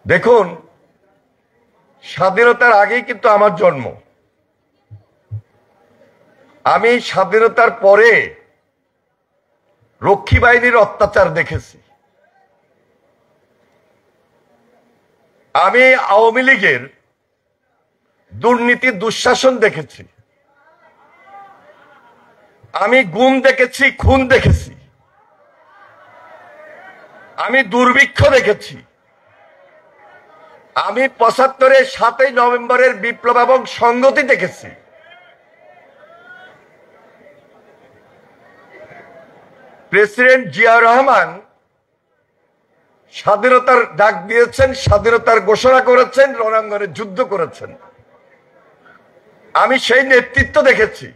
দেখুন, স্বাধীনতার আগেই কিন্তু আমার জন্ম। আমি স্বাধীনতার পরে রক্ষী বাহিনীর অত্যাচার দেখেছি। আমি আওয়ামী লীগের দুর্নীতি দুঃশাসন দেখেছি। আমি গুম দেখেছি, খুন দেখেছি। আমি দুর্ভিক্ষ দেখেছি। আমি ৭৫-এর ৭ই নভেম্বরের বিপ্লব এবং সংগতি দেখেছি। প্রেসিডেন্ট জিয়াউর রহমান স্বাধীনতার ডাক দিয়েছেন, স্বাধীনতার ঘোষণা করেছেন, রণাঙ্গনে যুদ্ধ করেছেন। আমি সেই নেতৃত্ব দেখেছি।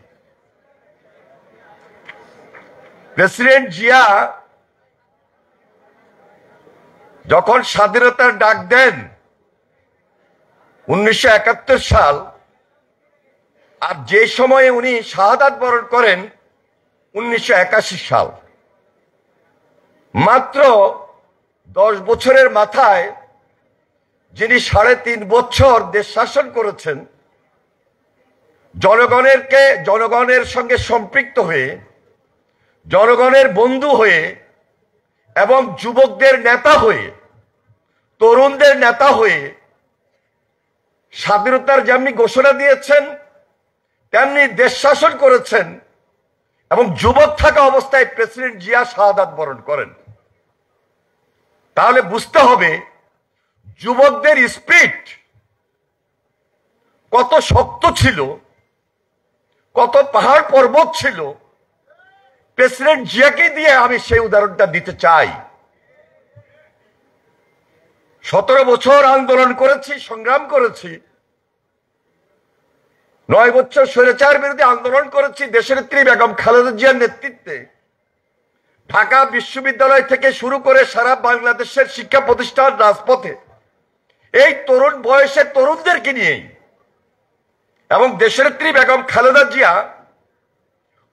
প্রেসিডেন্ট জিয়া যখন স্বাধীনতার ডাক দেন ১৯৭১ সাল, আর যে সময়ে উনি শাহাদাত বরণ করেন ১৯৮১ সাল, মাত্র ১০ বছরের মাথায় যিনি ৩.৫ বছর দেশ শাসন করেছেন, জনগণের সঙ্গে সম্পৃক্ত হয়ে, জনগণের বন্ধু হয়ে এবং যুবকদের নেতা হয়ে, তরুণদের নেতা হয়ে স্বাধীনতার যেমনি ঘোষণা দিয়েছেন তেমনি দেশ শাসন করেছেন এবং যুবক থাকা অবস্থায় প্রেসিডেন্ট জিয়া শাহাদাত বরণ করেন। তাহলে বুঝতে হবে যুবকদের স্পিরিট কত শক্ত ছিল, কত পাহাড় পর্বত ছিল। প্রেসিডেন্ট জিয়াকে দিয়ে আমি সেই উদাহরণটা দিতে চাই। ১৭ বছর আন্দোলন করেছি, সংগ্রাম করেছি। ৯ বছর স্বৈরাচার বিরোধী আন্দোলন করেছি দেশনেত্রী বেগম খালেদা জিয়ার নেতৃত্বে। ঢাকা বিশ্ববিদ্যালয় থেকে শুরু করে সারা বাংলাদেশের শিক্ষা প্রতিষ্ঠান রাজপথে এই তরুণ বয়সের তরুণদেরকে নিয়েই, এবং দেশনেত্রী বেগম খালেদা জিয়া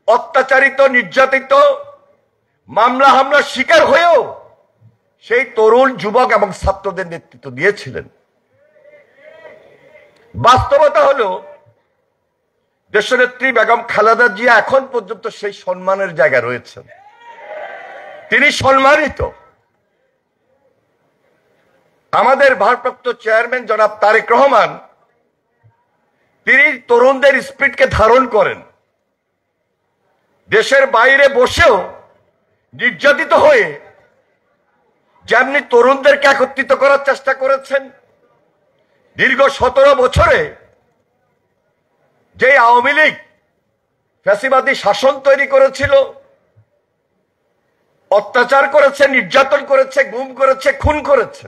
অত্যাচারিত, নির্যাতিত, মামলা হামলার শিকার হয়েও সেই তরুণ, যুবক এবং ছাত্রদের নেতৃত্ব দিয়েছিলেন। বাস্তবতা হলো দেশনেত্রী বেগম খালেদা জিয়া এখন পর্যন্ত সেই সম্মানের জায়গায় রয়েছেন। তিনি সম্মানিত। আমাদের ভারপ্রাপ্ত চেয়ারম্যান জনাব তারেক রহমান, তিনি তরুণদের স্পিরিটকে ধারণ করেন। দেশের বাইরে বসেও নির্যাতিত হয়ে যেমনি তরুণদেরকে একত্রিত করার চেষ্টা করেছেন, দীর্ঘ ১৭ বছরে যে আওয়ামী লীগ ফ্যাসিবাদী শাসন তৈরি করেছিল, অত্যাচার করেছে, নির্যাতন করেছে, গুম করেছে, খুন করেছে,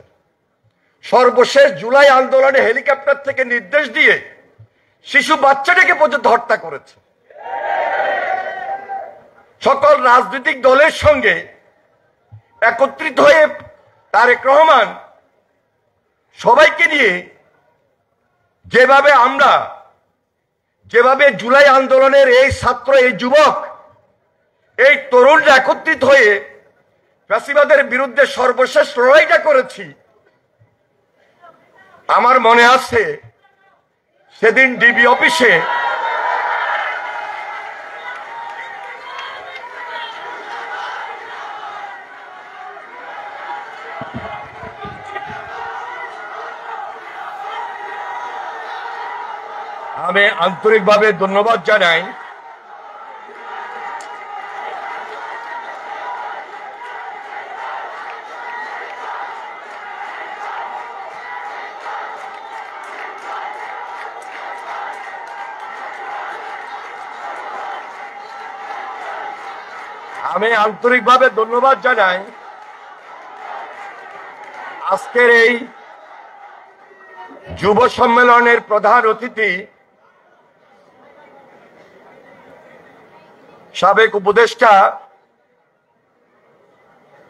সর্বশেষ জুলাই আন্দোলনে হেলিকপ্টার থেকে নির্দেশ দিয়ে শিশু বাচ্চাটাকে পর্যন্ত হত্যা করেছে। সকল রাজনৈতিক দলের সঙ্গে একত্রিত হয়ে তারেক রহমান সবাইকে নিয়ে যেভাবে জুলাই আন্দোলনের এই ছাত্র, এই যুবক, এই তরুণরা একত্রিত হয়ে ফ্যাসিবাদের বিরুদ্ধে সর্বশেষ লড়াইটা করেছি, আমার মনে আছে সেদিন ডিবি অফিসে আমি আন্তরিকভাবে ধন্যবাদ জানাই আজকের এই যুব সম্মেলনের প্রধান অতিথি সাবেক উপদেষ্টা,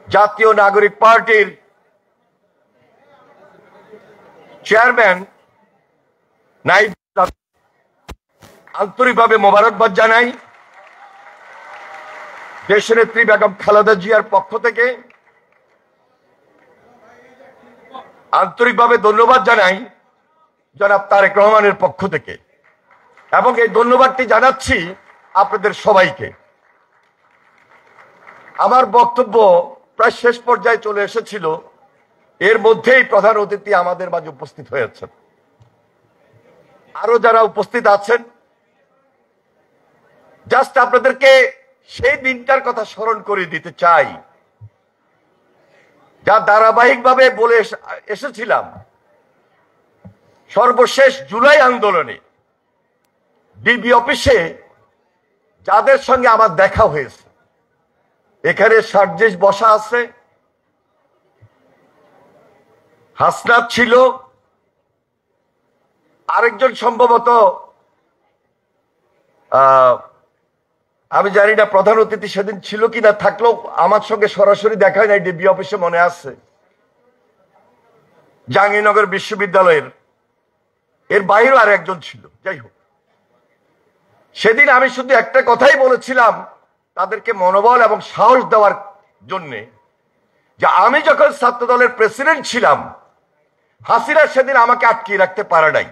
জাতীয় নাগরিক পার্টির চেয়ারম্যান নাইব, আন্তরিকভাবে মোবারকবাদ জানাই। দেশনেত্রী বেগম খালেদা জিয়ার পক্ষ থেকে আন্তরিকভাবে ধন্যবাদ জানাই জনাব তারেক রহমানের পক্ষ থেকে, এবং এই ধন্যবাদটি জানাচ্ছি আপনাদের সবাইকে। আমার বক্তব্য প্রায় শেষ পর্যায়ে চলে এসেছিল, এর মধ্যেই প্রধান অতিথি আমাদের মাঝে উপস্থিত হয়েছেন। আরো যারা উপস্থিত আছেন, জাস্ট আপনাদেরকে সেই দিনটার কথা স্মরণ করে দিতে চাই, যা ধারাবাহিকভাবে বলে এসেছিলাম। সর্বশেষ জুলাই আন্দোলনে ডিবি অফিসে যাদের সঙ্গে আমার দেখা হয়েছে, এখানে সার্জিস বসা আছে, হাসনাত ছিল, আরেকজন সম্ভবত আমি জানি না প্রধান অতিথি সেদিন ছিল কিনা, থাকলেও আমার সঙ্গে সরাসরি দেখা হয় নাই, ডিবি অফিসে মনে আছে। জাহাঙ্গীরনগর বিশ্ববিদ্যালয়ের এর বাইরেও আর একজন ছিল। যাই হোক, সেদিন আমি শুধু একটা কথাই বলেছিলাম তাদেরকে মনোবল এবং সাহস দেওয়ার জন্যে, যে আমি যখন ছাত্র দলের প্রেসিডেন্ট ছিলাম, হাসিনা সেদিন আমাকে আটকিয়ে রাখতে পারে নাই,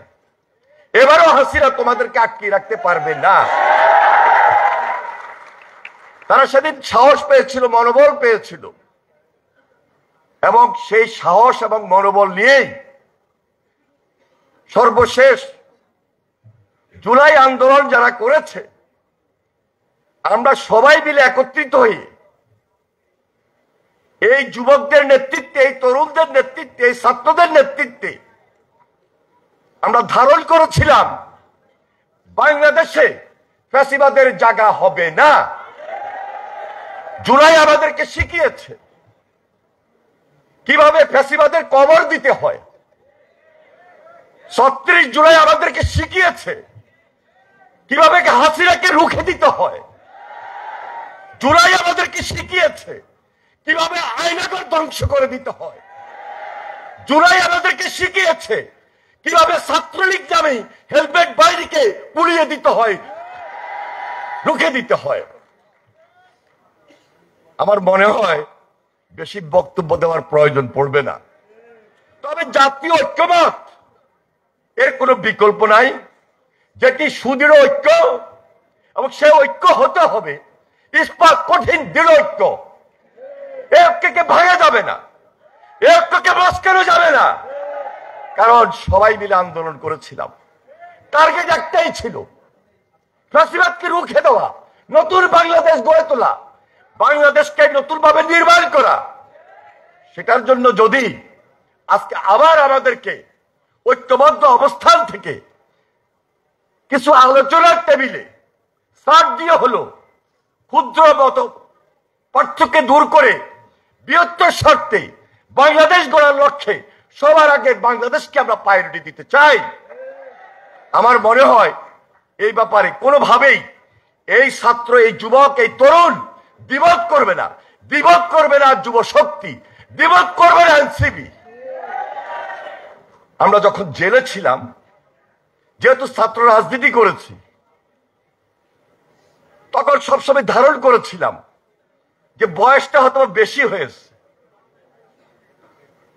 এবারও হাসিনা তোমাদেরকে আটকিয়ে রাখতে পারবে না। তারা সেদিন সাহস পেয়েছিল, মনোবল পেয়েছিল, এবং সেই সাহস এবং মনোবল নিয়েই সর্বশেষ জুলাই আন্দোলন যারা করেছে, আমরা সবাই মিলে একত্রিত হয়ে এই যুবকদের নেতৃত্বে, এই তরুণদের নেতৃত্বে, এই ছাত্রদের নেতৃত্বে আমরা ধারণ করেছিলাম বাংলাদেশে ফ্যাসিবাদের জায়গা হবে না। জুলাই আমাদেরকে শিখিয়েছে কিভাবে ফ্যাসিবাদের কবর দিতে হয়। ৩৬ জুলাই আমাদেরকে শিখিয়েছে কিভাবে হাসিনাকে রুখে দিতে হয়। জুলাই আমাদেরকে শিখিয়েছে কিভাবে আয়নাঘর ধ্বংস করে দিতে হয়। জুলাই আমাদেরকে শিখিয়েছে কিভাবে ছাত্রলীগ নামে হেলমেট বাহিনীকে পুড়িয়ে দিতে হয়, রুখে দিতে হয়। আমার মনে হয় বেশি বক্তব্য দেওয়ার প্রয়োজন পড়বে না, তবে জাতীয় ঐক্যমত এর কোনো বিকল্প নাই, যেটি সুদৃঢ় ঐক্য, এবং সে ঐক্য হতে হবে ইস্পাত কঠিন দৃঢ় ঐক্য। এ ঐক্যকে ভাঙা যাবে না, এ ঐক্যকে মস্কানো যাবে না, কারণ সবাই মিলে আন্দোলন করেছিলাম। টার্গেট একটাই ছিল, ফ্যাসিবাদকে রুখে দেওয়া, নতুন বাংলাদেশ গড়ে তোলা, বাংলাদেশকে নতুন ভাবে নির্মাণ করা। সেটার জন্য যদি আজকে আবার আমাদেরকে ঐক্যবদ্ধ অবস্থান থেকে কিছু আলোচনার টেবিলে সার দিয়ে হলো ক্ষুদ্র মত পার্থক্য দূর করে বৃহত্তর স্বার্থে বাংলাদেশ গড়ার লক্ষ্যে সবার আগে বাংলাদেশকে আমরা প্রায়োরিটি দিতে চাই। আমার মনে হয় এই ব্যাপারে কোনোভাবেই এই ছাত্র, এই যুবক, এই তরুণ দ্বিমত করবে না, দ্বিমত করবে না যুব শক্তি, দ্বিমত করবে না এনসিপি। আমরা যখন জেলে ছিলাম, যেহেতু ছাত্র রাজনীতি করেছি, তখন সবসময় ধারণ করেছিলাম যে বয়সটা হয়তো বেশি হয়েছে,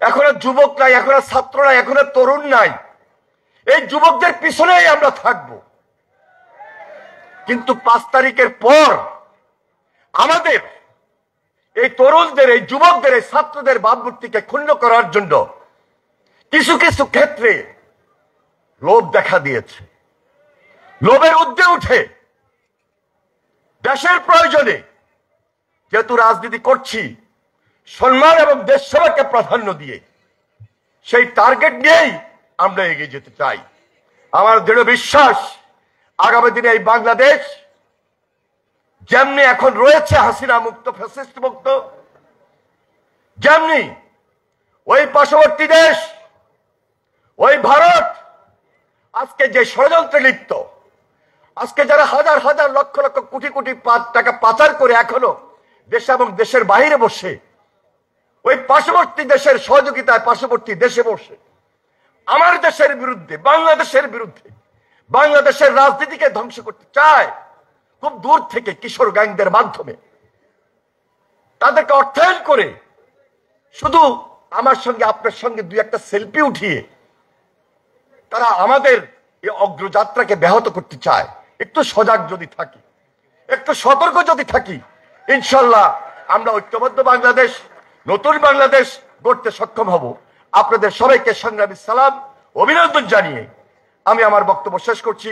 এখন আর যুবক নাই, এখন আর ছাত্র নাই, এখন আর তরুণ নাই, এই যুবকদের পিছনেই আমরা থাকব। কিন্তু 5 তারিখের পর আমাদের এই তরুণদের, এই যুবকদের, এই ছাত্রদের ভাবমূর্তিকে ক্ষুণ্ণ করার জন্য কিছু কিছু ক্ষেত্রে লোভ দেখা দিয়েছে। লোভের ঊর্ধ্বে উঠে দেশের প্রয়োজনে, যেহেতু রাজনীতি করছি সম্মান এবং দেশ সেবাকে প্রাধান্য দিয়ে, সেই টার্গেট নিয়েই আমরা এগিয়ে যেতে চাই। আমার দৃঢ় বিশ্বাস আগামী দিনে এই বাংলাদেশ যেমনি এখন রয়েছে হাসিনা মুক্ত, ফ্যাসিস্ট মুক্ত, যেমনি ওই পার্শ্ববর্তী দেশ, ওই ভারত আজকে যে ষড়যন্ত্রে লিপ্ত, আজকে যারা হাজার হাজার লক্ষ লক্ষ কোটি কোটি টাকা পাচার করে এখনো দেশে এবং দেশের বাইরে বসে ওই পার্শ্ববর্তী দেশের সহযোগিতায় পার্শ্ববর্তী দেশে বসে আমার দেশের বিরুদ্ধে, বাংলাদেশের বিরুদ্ধে, বাংলাদেশের রাজনীতিকে ধ্বংস করতে চায়, খুব দূর থেকে কিশোর গ্যাংদের মাধ্যমে তাদেরকে অর্থায়ন করে শুধু আমার সঙ্গে আপনার সঙ্গে দুই একটা সেলফি উঠিয়ে তারা আমাদের এই অগ্রযাত্রাকে ব্যাহত করতে চায়। একটু সজাগ যদি থাকি, একটু সতর্ক যদি থাকি, ইনশাল্লাহ আমরা ঐক্যবদ্ধ বাংলাদেশ, নতুন বাংলাদেশ গড়তে সক্ষম হব। আপনাদের সবাইকে সংগ্রামী সালাম, অভিনন্দন জানিয়ে আমি আমার বক্তব্য শেষ করছি।